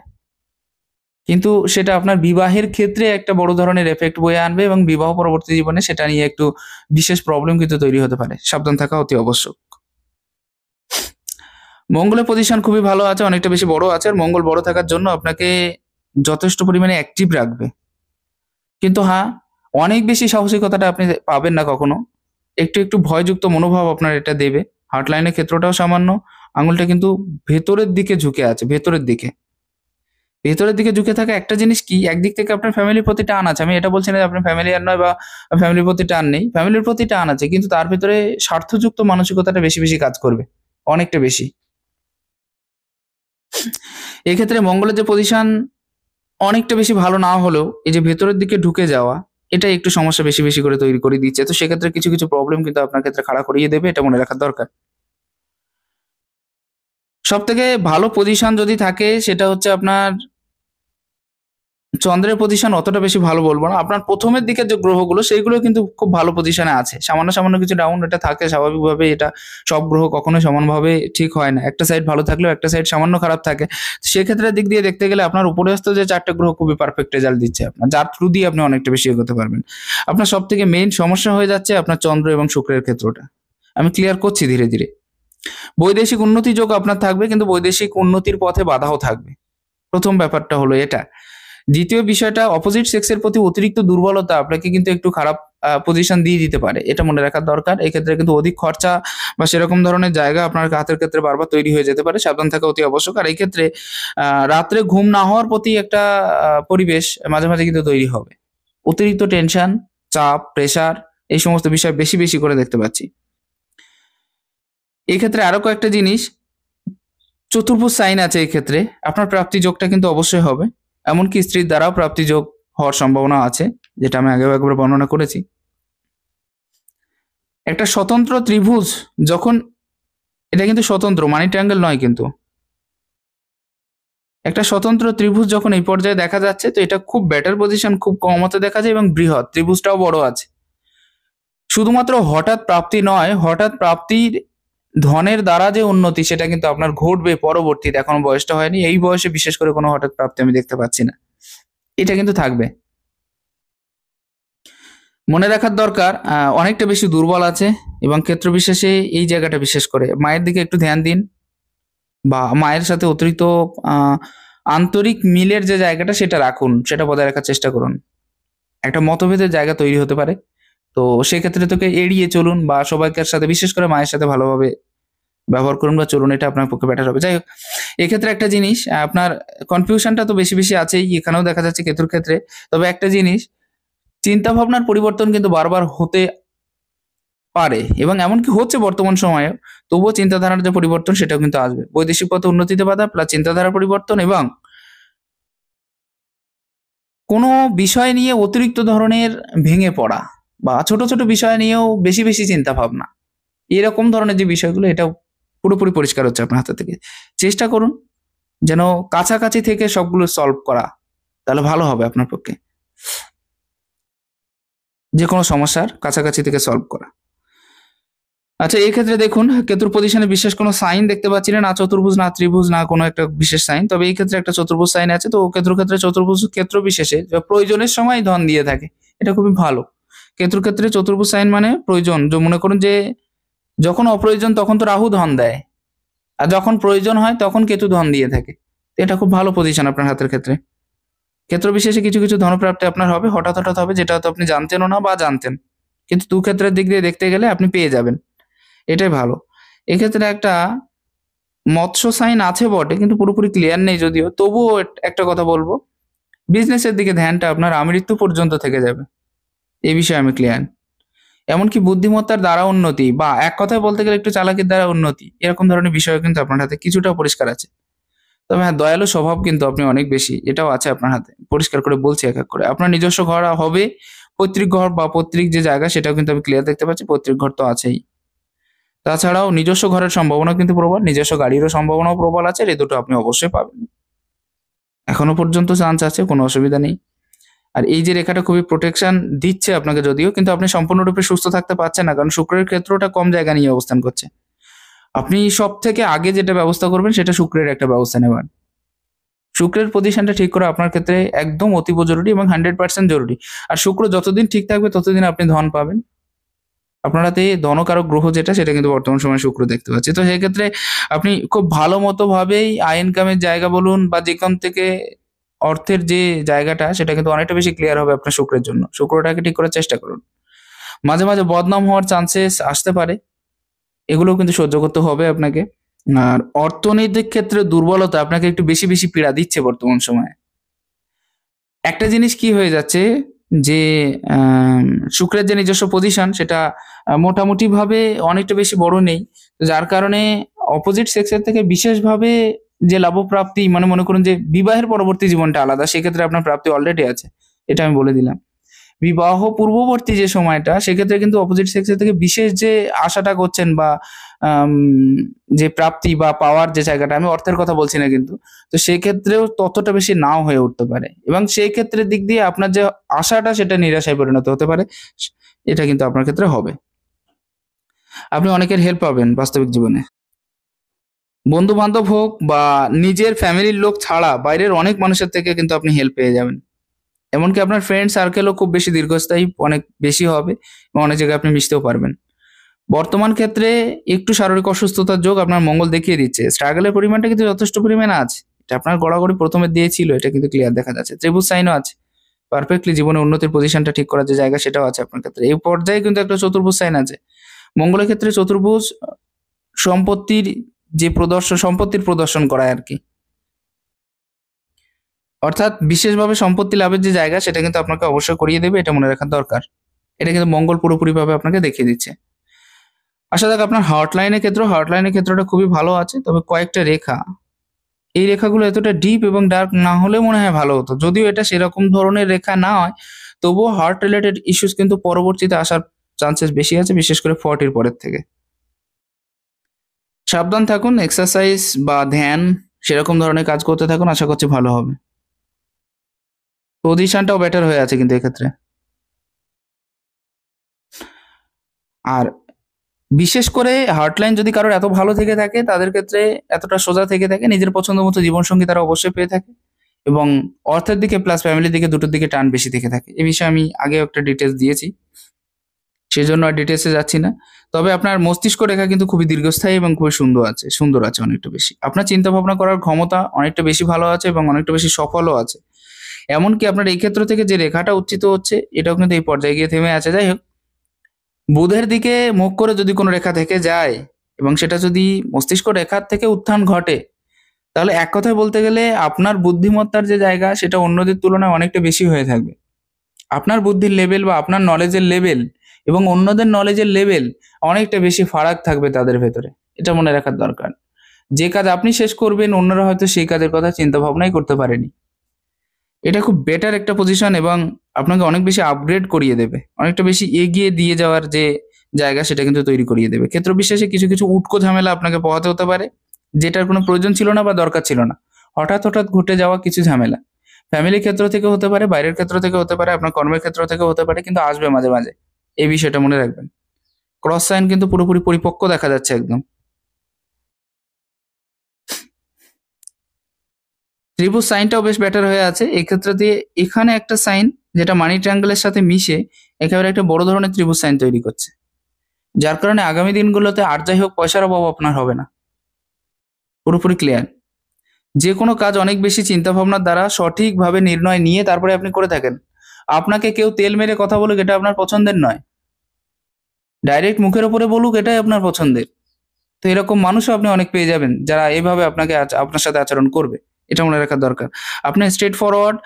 কিন্তু সেটা আপনার বিবাহের ক্ষেত্রে একটা বড় ধরনের এফেক্ট বয়ে আনবে এবং বিবাহ পরবর্তী জীবনে সেটা নিয়ে একটু বিশেষ প্রবলেম কিন্তু তৈরি হতে পারে। সাবধান থাকা অতি আবশ্যক। মঙ্গলের পজিশন খুবই ভালো আছে, অনেকটা বেশি বড় আছে। আর মঙ্গল বড় থাকার জন্য আপনাকে যথেষ্ট পরিমাণে অ্যাক্টিভ রাখবে। কিন্তু হ্যাঁ, অনেক বেশি সাহসিকতাটা আপনি পাবেন না কখনো। একটু, একটু ভয়যুক্ত মনোভাব আপনার এটা দেবে। হার্ট লাইনের ক্ষেত্রটাও সামান্য। আঙুলটা কিন্তু ভেতরের দিকে ঝুঁকে আছে, ভেতরের দিকে। ভেতরের দিকে ঝুঁকে থাকা একটা জিনিস কি, একদিক থেকে আপনার ফ্যামিলির প্রতি টান আছে। আমি এটা বলছি না যে আপনার ফ্যামিলিয়ার নয় বা ফ্যামিলির প্রতি টান নেই। ফ্যামিলির প্রতি টান আছে। কিন্তু তার ভেতরে স্বার্থযুক্ত মানসিকতাটা বেশি, বেশি কাজ করবে। অনেকটা বেশি। এক্ষেত্রে মঙ্গলের যে পজিশন অনেকটা বেশি ভালো না হলেও এই যে ভেতরের দিকে ঢুকে যাওয়া, এটা একটু সমস্যা বেশি, বেশি করে তৈরি করে দিচ্ছে। তো সেক্ষেত্রে কিছু, কিছু প্রবলেম কিন্তু আপনার ক্ষেত্রে খাড়া করিয়ে দেবে। এটা মনে রাখার দরকার। সবথেকে ভালো পজিশন যদি থাকে সেটা হচ্ছে আপনার চন্দ্রের পজিশন অতটা বেশি ভালো বলবো না। আপনার প্রথমের দিকের যে গ্রহগুলো সেইগুলো কিন্তু খুব ভালো পজিশনে আছে। সামান্য, সামান্য কিছু ডাউন এটা থাকে স্বাভাবিকভাবে। এটা সব গ্রহ কখনোই সমানভাবে ঠিক হয় না। একটা সাইড ভালো থাকলেও একটা সাইড সামান্য খারাপ থাকে। সেক্ষেত্রে দিক দিয়ে দেখতে গেলে আপনার উপরস্থ যে ৪ টে গ্রহ খুবই পারফেক্ট রেজাল্ট দিচ্ছে আপনার। যার থ্রু দিয়ে আপনি অনেকটা বেশি এগোতে পারবেন। আপনার সবথেকে মেইন সমস্যা হয়ে যাচ্ছে আপনার চন্দ্র এবং শুক্রের ক্ষেত্রটা। আমি ক্লিয়ার করছি ধীরে, ধীরে। বৈদেশিক উন্নতি যোগ আপনার থাকবে কিন্তু বৈদেশিক উন্নতির পথে বাধাও থাকবে। প্রথম ব্যাপারটা হলো এটা। দ্বিতীয় বিষয়টা, অপোজিট সেক্সের প্রতি অতিরিক্ত দুর্বলতা আপনাকে কিন্তু একটু খারাপ পজিশন দিয়ে দিতে পারে, এটা মনে রাখার দরকার। এক্ষেত্রে কিন্তু অধিক খরচা বা সেরকম ধরনের জায়গা আপনার হাতের ক্ষেত্রে বারবার তৈরি হয়ে যেতে পারে, সাবধান থাকা অতি আবশ্যক। আর এই ক্ষেত্রে রাত্রে ঘুম না হওয়ার প্রতি একটা পরিবেশ মাঝে মাঝে কিন্তু তৈরি হবে। অতিরিক্ত টেনশন, চাপ, প্রেশার এই সমস্ত বিষয় বেশি বেশি করে দেখতে পাচ্ছি। এক্ষেত্রে আরো কয়েকটা জিনিস, চতুর্ভুজ সাইন আছে এই ক্ষেত্রে, আপনার প্রাপ্তি যোগটা কিন্তু অবশ্যই হবে, এমনকি স্ত্রীর দ্বারাও প্রাপ্তি যোগ হওয়ার সম্ভাবনা আছে, যেটা আমি আগেও একবার বর্ণনা করেছি। একটা স্বতন্ত্র ত্রিভুজ যখন, এটা কিন্তু স্বতন্ত্র মানি ট্রায়াঙ্গেল নয়, কিন্তু একটা স্বতন্ত্র ত্রিভুজ যখন এই পর্যায়ে দেখা যাচ্ছে, তো এটা খুব বেটার পজিশন, খুব কম হতে দেখা যায় এবং বৃহৎ, ত্রিভুজটাও বড় আছে। শুধুমাত্র হঠাৎ প্রাপ্তি নয়, হঠাৎ প্রাপ্তির ধনের দ্বারা যে উন্নতি সেটা কিন্তু আপনার ঘটবে পরবর্তীতে, এখনো বয়সটা হয়নি, এই বয়সে বিশেষ করে কোনো হঠাৎ প্রাপ্তি আমি দেখতে পাচ্ছি না, এটা কিন্তু থাকবে। মনে রাখার দরকার অনেকটা বেশি দুর্বল আছে, এবং ক্ষেত্র বিশেষে এই জায়গাটা বিশেষ করে মায়ের দিকে একটু ধ্যান দিন, বা মায়ের সাথে অতিরিক্ত আন্তরিক মিলের যে জায়গাটা সেটা রাখুন, সেটা বজায় রাখার চেষ্টা করুন। একটা মতভেদের জায়গা তৈরি হতে পারে, তো সেক্ষেত্রে তোকে এড়িয়ে চলুন, বা সবাইকার সাথে বিশেষ করে মায়ের সাথে ভালোভাবে ব্যবহার করুন বা চলুন, এটা আপনার পক্ষে বেটার হবে। যাই হোক, এক্ষেত্রে একটা জিনিস, আপনার কনফিউশনটা তো বেশি বেশি আছেই, এখানেও দেখা যাচ্ছে কেতুর ক্ষেত্রে। তবে একটা জিনিস, চিন্তা ভাবনার পরিবর্তন কিন্তু বারবার হতে পারে, এবং এমনকি হচ্ছে বর্তমান সময়ে, তবুও চিন্তাধারার যে পরিবর্তন সেটাও কিন্তু আসবে। বৈদেশিক পথে উন্নতিতে বাধা প্লাস চিন্তাধারার পরিবর্তন, এবং কোনো বিষয় নিয়ে অতিরিক্ত ধরনের ভেঙে পড়া, বা ছোট ছোট বিষয় নিয়েও বেশি বেশি চিন্তা ভাবনা, এরকম ধরনের যে বিষয়গুলো, এটাও পুরোপুরি পরিষ্কার হচ্ছে আপনার হাতে থেকে। চেষ্টা করুন যেন কাছাকাছি থেকে সবগুলো সলভ করা, তাহলে ভালো হবে আপনার পক্ষে, যে কোনো সমস্যার কাছাকাছি থেকে সলভ করা। আচ্ছা, এই ক্ষেত্রে দেখুন, কেতুর পজিশনে বিশেষ কোনো সাইন দেখতে পাচ্ছি না, না চতুর্ভুজ না ত্রিভুজ না কোনো একটা বিশেষ সাইন। তবে এই ক্ষেত্রে একটা চতুর্ভুজ সাইন আছে, তো কেতুর ক্ষেত্রে চতুর্ভুজ ক্ষেত্র বিশেষে প্রয়োজনের সময় ধন দিয়ে থাকে, এটা খুবই ভালো। কেতুর ক্ষেত্রে চতুর্ভুজ সাইন মানে প্রয়োজন, যে মনে করুন যে যখন অপ্রয়োজন তখন তো রাহু ধন দেয়, আর যখন প্রয়োজন হয় তখন কেতু ধন দিয়ে থাকে, এটা খুব ভালো পজিশন আপনার হাতের ক্ষেত্রে। ক্ষেত্র বিশেষে কিছু কিছু ধনপ্রাপ্তি আপনার হবে, হঠাৎ হঠাৎ হবে, যেটা হয়তো আপনি জানতেনও না বা জানতেন, কিন্তু দু ক্ষেত্রের দিক দিয়ে দেখতে গেলে আপনি পেয়ে যাবেন, এটাই ভালো। এক্ষেত্রে একটা মৎস্য সাইন আছে বটে, কিন্তু পুরোপুরি ক্লিয়ার নেই যদিও, তবুও একটা কথা বলবো, বিজনেসের দিকে ধ্যানটা আপনার আমৃত্যু পর্যন্ত থেকে যাবে, এই বিষয়ে আমি ক্লিয়ার। এমনকি বুদ্ধিমত্তার দ্বারা উন্নতি, বা এক কথায় বলতে গেলে একটু চালাকির দ্বারা উন্নতি, এরকম ধরনের বিষয় কিন্তু আপনার হাতে কিছুটা পরিষ্কার আছে। তবে হ্যাঁ, দয়ালু স্বভাব কিন্তু আপনি অনেক বেশি, এটাও আছে আপনার হাতে, পরিষ্কার করে বলছি এক এক করে। আপনার নিজস্ব ঘর হবে, পৈতৃক ঘর বা পৈতৃক যে জায়গা সেটাও কিন্তু আমি ক্লিয়ার দেখতে পাচ্ছি, পৈতৃক ঘর তো আছেই। তাছাড়াও নিজস্ব ঘরের সম্ভাবনা কিন্তু প্রবল, নিজস্ব গাড়িরও সম্ভাবনাও প্রবল আছে, এই দুটো আপনি অবশ্যই পাবেন, এখনো পর্যন্ত চান্স আছে, কোনো অসুবিধা নেই। আর এই যে রেখাটা খুবই প্রোটেকশন দিচ্ছে আপনাকে যদিও, কিন্তু আপনি সম্পূর্ণরূপে সুস্থ থাকতে পারছেন না, কারণ শুক্রের ক্ষেত্রটা কম জায়গা নিয়ে অবস্থান করছে। আপনি সব থেকে আগে যেটা ব্যবস্থা করবেন সেটা শুক্রের একটা ব্যবস্থা নেবেন। শুক্রের পজিশনটা ঠিক করা আপনার ক্ষেত্রে একদম অতীব জরুরি এবং 100% জরুরি। আর শুক্র যতদিন ঠিক থাকবে ততদিন আপনি ধন পাবেন। আপনার হাতে ধনকারক গ্রহ যেটা সেটা কিন্তু বর্তমান সময়ে শুক্র দেখতে পাচ্ছি, তো সেক্ষেত্রে আপনি খুব ভালো মতো ভাবেই আয় ইনকামের জায়গা বলুন বা যেখান থেকে অর্থের যে জায়গাটা সেটা কিন্তু অনেকটা বেশি ক্লিয়ার হবে আপনার শুক্রের জন্য। শুক্রটাকে ঠিক করার চেষ্টা করুন। মাঝে মাঝে বদনাম হওয়ার চান্সেস আসতে পারে, এগুলোও কিন্তু সহ্য করতে হবে আপনাকে। আর অর্থনৈতিক ক্ষেত্রে দুর্বলতা আপনাকে একটু বেশি বেশি পীড়া দিচ্ছে বর্তমান সময়ে। একটা জিনিস কি হয়ে যাচ্ছে, যে শুক্রের যে নিজস্ব পজিশন সেটা মোটামুটি ভাবে অনেকটা বেশি বড় নেই, তো যার কারণে অপোজিট সেক্সের থেকে বিশেষভাবে যে লাভপ্রাপ্তি, মানে মনে করুন যে বিবাহের পরবর্তী জীবনটা আলাদা, সেক্ষেত্রে আপনার প্রাপ্তি অলরেডি আছে, এটা আমি বলে দিলাম। বিবাহ পূর্ববর্তী যে সময়টা, সেক্ষেত্রে কিন্তু অপোজিট সেক্সের থেকে বিশেষ যে আশাটা করছেন, বা আম, যে প্রাপ্তি বা পাওয়ার যে জায়গাটা, আমি অর্থের কথা বলছি না কিন্তু, তো সেই ক্ষেত্রেও ততটা বেশি নাও হয়ে উঠতে পারে, এবং সেই ক্ষেত্রের দিক দিয়ে আপনার যে আশাটা সেটা নিরাশায় পরিণত হতে পারে, এটা কিন্তু আপনার ক্ষেত্রে হবে। আপনি অনেকের হেল্প পাবেন বাস্তবিক জীবনে, বন্ধু বান্ধব হোক বা নিজের ফ্যামিলির লোক ছাড়া বাইরের অনেক মানুষের থেকে কিন্তু আপনি হেল্প পেয়ে যাবেন। এমনকি আপনার ফ্রেন্ড সার্কেলও খুব বেশি দীর্ঘস্থায়ী, অনেক বেশি হবে, এবং অনেক জায়গায় আপনি মিশতেও পারবেন। বর্তমান ক্ষেত্রে একটু শারীরিক অসুস্থতার যোগ আপনার মঙ্গল দেখিয়ে দিচ্ছে, স্ট্রাগলের পরিমাণটা কিন্তু যথেষ্ট পরিমাণে আছে, এটা আপনার গড়াগড়ি প্রথমে দিয়েছিল, এটা কিন্তু ক্লিয়ার দেখা যাচ্ছে। ত্রিভুজ সাইনও আছে, পারফেক্টলি জীবনে উন্নতির পজিশনটা ঠিক করার যে জায়গা সেটাও আছে আপনার ক্ষেত্রে। এই পর্যায়ে কিন্তু একটা চতুর্ভুজ সাইন আছে। মঙ্গলের ক্ষেত্রে চতুর্ভুজ সম্পত্তির সম্পত্তির প্রদর্শন করায় আরকি। অর্থাৎ বিশেষভাবে সম্পত্তি লাভের যে জায়গা সেটা কিন্তু আপনাকে অবশ্যই করিয়ে দেবে, এটা মনে রাখা দরকার। এটা কিন্তু মঙ্গল পুরোপুরিভাবে আপনাকে দেখিয়ে দিচ্ছে। আসা যাক আপনার হার্ট লাইনের ক্ষেত্রটা খুবই ভালো আছে, তবে কয়েকটা রেখা, এই রেখাগুলো এতটা ডিপ এবং ডার্ক না হলেও মনে হয় ভালো হতো। যদিও এটা সেরকম ধরনের রেখা না হয়, তবুও হার্ট রিলেটেড ইস্যুস কিন্তু পরবর্তীতে আসার চান্সেস বেশি আছে, বিশেষ করে 40 পরের থেকে। সাবধান থাকুন, এক্সারসাইজ বা ধ্যান সেরকম ধরনের কাজ করতে থাকুন, আশা করছি ভালো হবে। পজিশনটাও বেটার হয়ে আছে কিন্তু এক্ষেত্রে। আর বিশেষ করে হার্টলাইন যদি কারোর এত ভালো থেকে থাকে, তাদের ক্ষেত্রে এতটা সোজা থেকে থাকে, নিজের পছন্দ মতো জীবনসঙ্গী তারা অবশ্যই পেয়ে থাকে এবং অর্থের দিকে প্লাস ফ্যামিলির দিকে দুটোর দিকে টান বেশি থেকে থাকে। এই বিষয়ে আমি আগেও একটা ডিটেলস দিয়েছি, সেজন্য আর ডিটেলসে যাচ্ছি না। তবে আপনার মস্তিষ্ক রেখা কিন্তু খুবই দীর্ঘস্থায়ী এবং খুবই সুন্দর আছে অনেকটা বেশি। আপনার চিন্তা ভাবনা করার ক্ষমতা অনেকটা বেশি ভালো আছে এবং অনেকটা বেশি সফলও আছে। এমনকি আপনার এই ক্ষেত্র থেকে যে রেখাটা উচ্চিত হচ্ছে, এটাও কিন্তু এই পর্যায়ে গিয়ে থেমে আছে। যাই হোক, বুধের দিকে মুখ করে যদি কোনো রেখা থেকে যায় এবং সেটা যদি মস্তিষ্ক রেখার থেকে উত্থান ঘটে, তাহলে এক কথায় বলতে গেলে আপনার বুদ্ধিমত্তার যে জায়গা সেটা অন্যদের তুলনায় অনেকটা বেশি হয়ে থাকবে। আপনার বুদ্ধির লেভেল বা আপনার নলেজের লেভেল এবং অন্যদের নলেজের লেভেল অনেকটা বেশি ফারাক থাকবে তাদের ভেতরে। এটা মনে রাখার দরকার। যে কাজ আপনি শেষ করবেন, অন্যরা হয়তো সেই কাজের কথা চিন্তা ভাবনাই করতে পারেনি। এটা খুব বেটার একটা পজিশন এবং আপনাকে অনেক বেশি আপগ্রেড করিয়ে দেবে। অনেকটা বেশি এগিয়ে দিয়ে যাওয়ার যে জায়গা সেটা কিন্তু তৈরি করিয়ে দেবে। ক্ষেত্র বিশেষে কিছু উটকো ঝামেলা আপনাকে পোহাতে হতে পারে, যেটার কোনো প্রয়োজন ছিল না বা দরকার ছিল না। হঠাৎ ঘটে যাওয়া কিছু ঝামেলা। ফ্যামিলির ক্ষেত্র থেকে হতে পারে, বাইরের ক্ষেত্র থেকে হতে পারে, আপনার কর্মের ক্ষেত্র থেকে হতে পারে, কিন্তু আসবে মাঝে। এই বিষয়টা মনে রাখবেন। ক্রস সাইন কিন্তু পুরোপুরি পরিপক্ক দেখা যাচ্ছে একদম। ত্রিভুজ সাইনটাও বেশ বেটার হয়ে আছে। এক্ষেত্রে দিয়ে এখানে একটা সাইন যেটা মানি ট্রায়াঙ্গেলের সাথে মিশে একেবারে একটা বড় ধরনের ত্রিভুজ সাইন তৈরি করছে। যার কারণে আগামী দিনগুলোতে আর যাই হোক পয়সার অভাব আপনার হবে না। পুরোপুরি ক্লিয়ার। যে কোনো কাজ অনেক বেশি চিন্তা ভাবনার দ্বারা সঠিকভাবে নির্ণয় নিয়ে তারপরে আপনি করে থাকেন। আপনাকে কেউ তেল মেরে কথা বলুক, এটা আপনার পছন্দের নয়। ডাইরেক্ট মুখের ওপরে বলুক, এটাই আপনার পছন্দের। তো এরকম মানুষও আপনি অনেক পেয়ে যাবেন যারা এভাবে আপনার সাথে আচরণ করবে। এটা মনে রাখার দরকার। আপনি স্ট্রেট ফরওয়ার্ড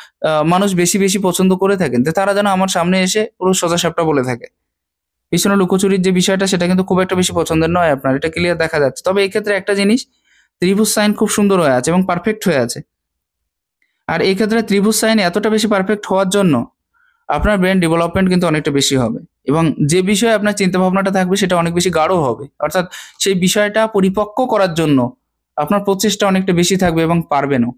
মানুষ বেশি পছন্দ করে থাকেন, যে তারা যেন আমার সামনে এসে পুরো সোজাসাপটা বলে থাকে। পিছনে লুকোচুরির যে বিষয়টা সেটা কিন্তু খুব একটা বেশি পছন্দের নয় আপনার, এটা ক্লিয়ার দেখা যাচ্ছে। তবে এক্ষেত্রে একটা জিনিস, ত্রিভুজ সাইন খুব সুন্দর হয়ে আছে এবং পারফেক্ট হয়ে আছে। আর এই ক্ষেত্রে ত্রিভুজ সাইন এতটা বেশি পারফেক্ট হওয়ার জন্য আপনার ব্রেন ডেভেলপমেন্ট কিন্তু অনেকটা বেশি হবে এবং যে বিষয়ে আপনার চিন্তা ভাবনাটা থাকবে সেটা অনেক বেশি গাঢ় হবে। অর্থাৎ সেই বিষয়টা পরিপক্ক করার জন্য আপনার প্রচেষ্টা অনেকটা বেশি থাকবে এবং পারবেনও।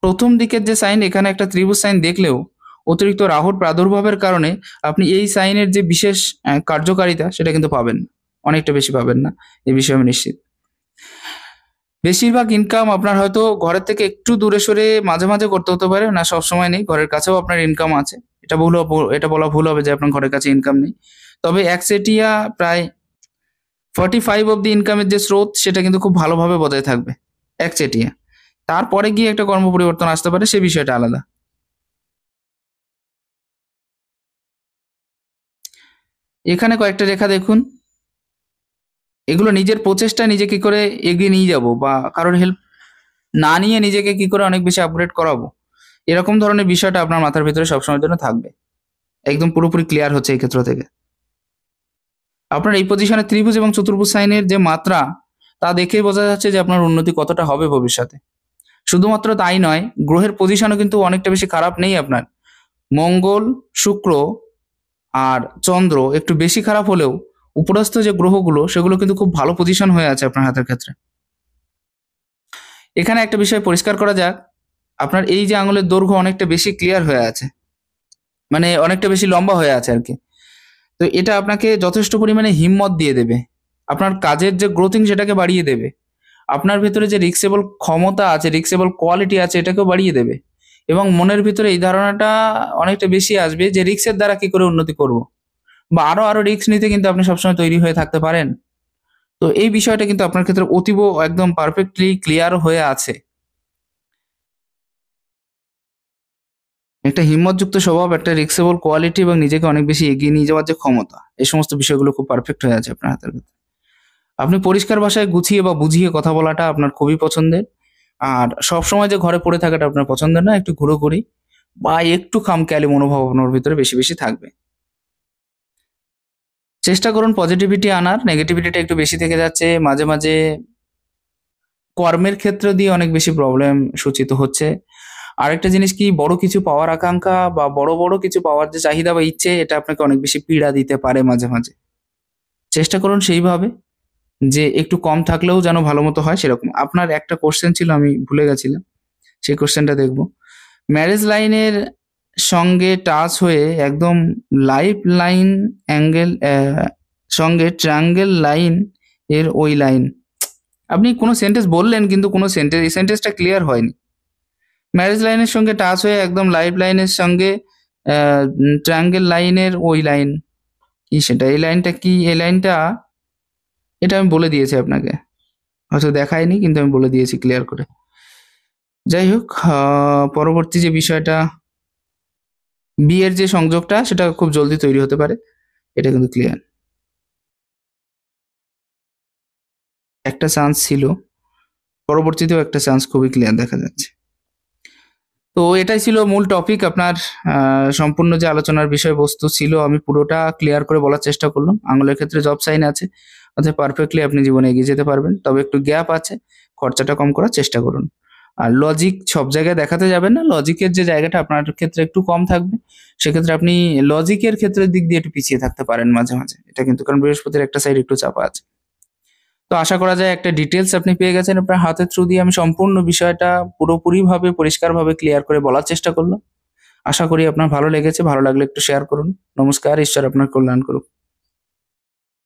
প্রথম দিকের যে সাইন, এখানে একটা ত্রিভুজ সাইন দেখলেও অতিরিক্ত রাহুর প্রাদুর্ভাবের কারণে আপনি এই সাইনের যে বিশেষ কার্যকারিতা সেটা কিন্তু পাবেন না, অনেকটা বেশি পাবেন না, এই বিষয়ে আমি নিশ্চিত। বেশিরভাগ ইনকাম আপনার হয়তো ঘরের থেকে একটু দূরে সরে মাঝে করতে হতে পারে, না সবসময় নেই। ঘরের কাছেও আপনার ইনকাম আছে, এটা বলা ভুল হবে যে আপনার ঘরের কাছে ইনকাম নেই। তবে একচেটিয়া প্রায় 45 অব্দি ইনকামের যে স্রোত সেটা কিন্তু খুব ভালোভাবে বজায় থাকবে একচেটিয়া। তারপরে গিয়ে একটা কর্ম পরিবর্তন আসতে পারে, সে বিষয়টা আলাদা। এখানে কয়েকটা রেখা দেখুন, এগুলো নিজের প্রচেষ্টা নিজে কি করে এগিয়ে নিয়ে যাব বা কারোর হেল্প না নিয়ে নিজেকে কি করে অনেক বেশি আপগ্রেড করাবো, এরকম ধরনের বিষয়টা আপনার মাথার ভিতরে সবসময়ের জন্য থাকবে। একদম পুরোপুরি ক্লিয়ার হচ্ছে এই ক্ষেত্র থেকে। আপনার এই পজিশনে ত্রিভুজ এবং চতুর্ভুজ সাইনের যে মাত্রা, তা দেখেই বোঝা যাচ্ছে যে আপনার উন্নতি কতটা হবে ভবিষ্যতে। শুধুমাত্র তাই নয়, গ্রহের পজিশনও কিন্তু অনেকটা বেশি খারাপ নেই আপনার। মঙ্গল, শুক্র আর চন্দ্র একটু বেশি খারাপ হলেও উপরস্থ যে গ্রহগুলো সেগুলো কিন্তু খুব ভালো পজিশন হয়ে আছে আপনার হাতের ক্ষেত্রে। এখানে একটা বিষয় পরিষ্কার করা যাক, আপনার এই যে আঙুলের দৈর্ঘ্য অনেকটা বেশি ক্লিয়ার হয়ে আছে, মানে অনেকটা বেশি লম্বা হয়ে আছে আর কি। তো এটা আপনাকে যথেষ্ট পরিমাণে হিম্মত দিয়ে দেবে, আপনার কাজের যে গ্রোথিং সেটাকে বাড়িয়ে দেবে, আপনার ভেতরে যে রিক্সেবল ক্ষমতা আছে, রিক্সেবল কোয়ালিটি আছে, এটাকেও বাড়িয়ে দেবে এবং মনের ভিতরে এই ধারণাটা অনেকটা বেশি আসবে যে রিক্সের দ্বারা কি করে উন্নতি করব, বা আরো রিক্স নিতে কিন্তু আপনি সবসময় তৈরি হয়ে থাকতে পারেন। তো এই বিষয়টা কিন্তু আপনার ক্ষেত্রে অতীব একদম পারফেক্টলি ক্লিয়ার হয়ে আছে। একটা হিম্মতযুক্ত স্বভাব, একটা রিক্সেবল কোয়ালিটি এবং নিজেকে অনেক বেশি এগিয়ে নিয়ে যাওয়ার যে ক্ষমতা, এই সমস্ত বিষয়গুলো খুব পারফেক্ট হয়ে আছে আপনার হাতের ভেতর। আপনি পরিষ্কার ভাষায় গুছিয়ে বা বুঝিয়ে কথা বলাটা আপনার খুবই পছন্দের। আর সবসময় যে ঘরে পড়ে থাকাটা আপনার পছন্দের না, একটু ঘুরোঘুরি বা একটু খামখেয়ালি মনোভাব আপনার ভিতরে বেশি, বেশি থাকবে। চেষ্টা করুন পজিটিভিটি আনার, নেগেটিভিটিটা একটু বেশি থেকে যাচ্ছে। মাঝে, মাঝে কর্মের ক্ষেত্র দিয়ে অনেক বেশি প্রবলেম সূচিত হচ্ছে। আরেকটা জিনিস কি, বড় কিছু পাওয়ার আকাঙ্ক্ষা বা বড় কিছু পাওয়ার যে চাহিদা বা ইচ্ছে, এটা আপনাকে অনেক বেশি পীড়া দিতে পারে মাঝে, মাঝে। চেষ্টা করুন সেইভাবে যে একটু কম থাকলেও যেন ভালো মতো হয় সেরকম। আপনার একটা কোয়েশ্চেন ছিল, আমি ভুলে গেছিলাম। সেই কোয়েশ্চেনটা দেখব। ম্যারেজ লাইনের সঙ্গে টাচ হয়ে একদম লাইফ লাইন অ্যাঙ্গেল সঙ্গে ট্রায়াঙ্গেল লাইন এর ওই লাইন। আপনি কোনো সেন্টেন্স বললেন কিন্তু কোনো সেন্টেন্স, এই সেন্টেন্সটা ক্লিয়ার হয়নি। ম্যারেজ লাইনের সঙ্গে টাচ হয়ে একদম লাইফ লাইনের সঙ্গে ট্রায়াঙ্গেল লাইনের ওই লাইন। কি সেটা? এই লাইনটা কি? এই লাইনটা, এটা আমি বলে দিয়েছি আপনাকে। হয়তো দেখায়নি কিন্তু আমি বলে দিয়েছি ক্লিয়ার করে। যাই হোক, পরবর্তী যে বিষয়টা, বিয়ের যে সংযোগটা সেটা খুব জলদি তৈরি হতে পারে, এটা কিন্তু ক্লিয়ার। একটা চান্স ছিল, পরবর্তীতেও একটা চান্স খুবই ক্লিয়ার দেখা যাচ্ছে। তো এটাই ছিল মূল টপিক। আপনার সম্পূর্ণ যে আলোচনার বিষয়বস্তু ছিল আমি পুরোটা ক্লিয়ার করে বলার চেষ্টা করলাম। আঙুলের ক্ষেত্রে জব সাইন আছে, অর্থাৎ পারফেক্টলি আপনি জীবনে এগিয়ে যেতে পারবেন। তবে একটু গ্যাপ আছে, খরচাটা কম করার চেষ্টা করুন। আর লজিক সব জায়গায় দেখাতে যাবেন না, লজিকের যে জায়গাটা আপনার ক্ষেত্রে একটু কম থাকবে, সেক্ষেত্রে আপনি লজিকের ক্ষেত্রের দিক দিয়ে একটু পিছিয়ে থাকতে পারেন মাঝে মাঝে। এটা কিন্তু, কারণ বৃহস্পতির একটা সাইড একটু চাপা আছে। তো আশা করা যায় একটা ডিটেলস আপনি পেয়ে গেছেন আপনার হাতের থ্রু দিয়ে। আমি সম্পূর্ণ বিষয়টা পুরোপুরিভাবে পরিষ্কারভাবে ক্লিয়ার করে বলার চেষ্টা করলাম। আশা করি আপনার ভালো লেগেছে। ভালো লাগলে একটু শেয়ার করুন। নমস্কার, ঈশ্বর আপনার কল্যাণ করুক।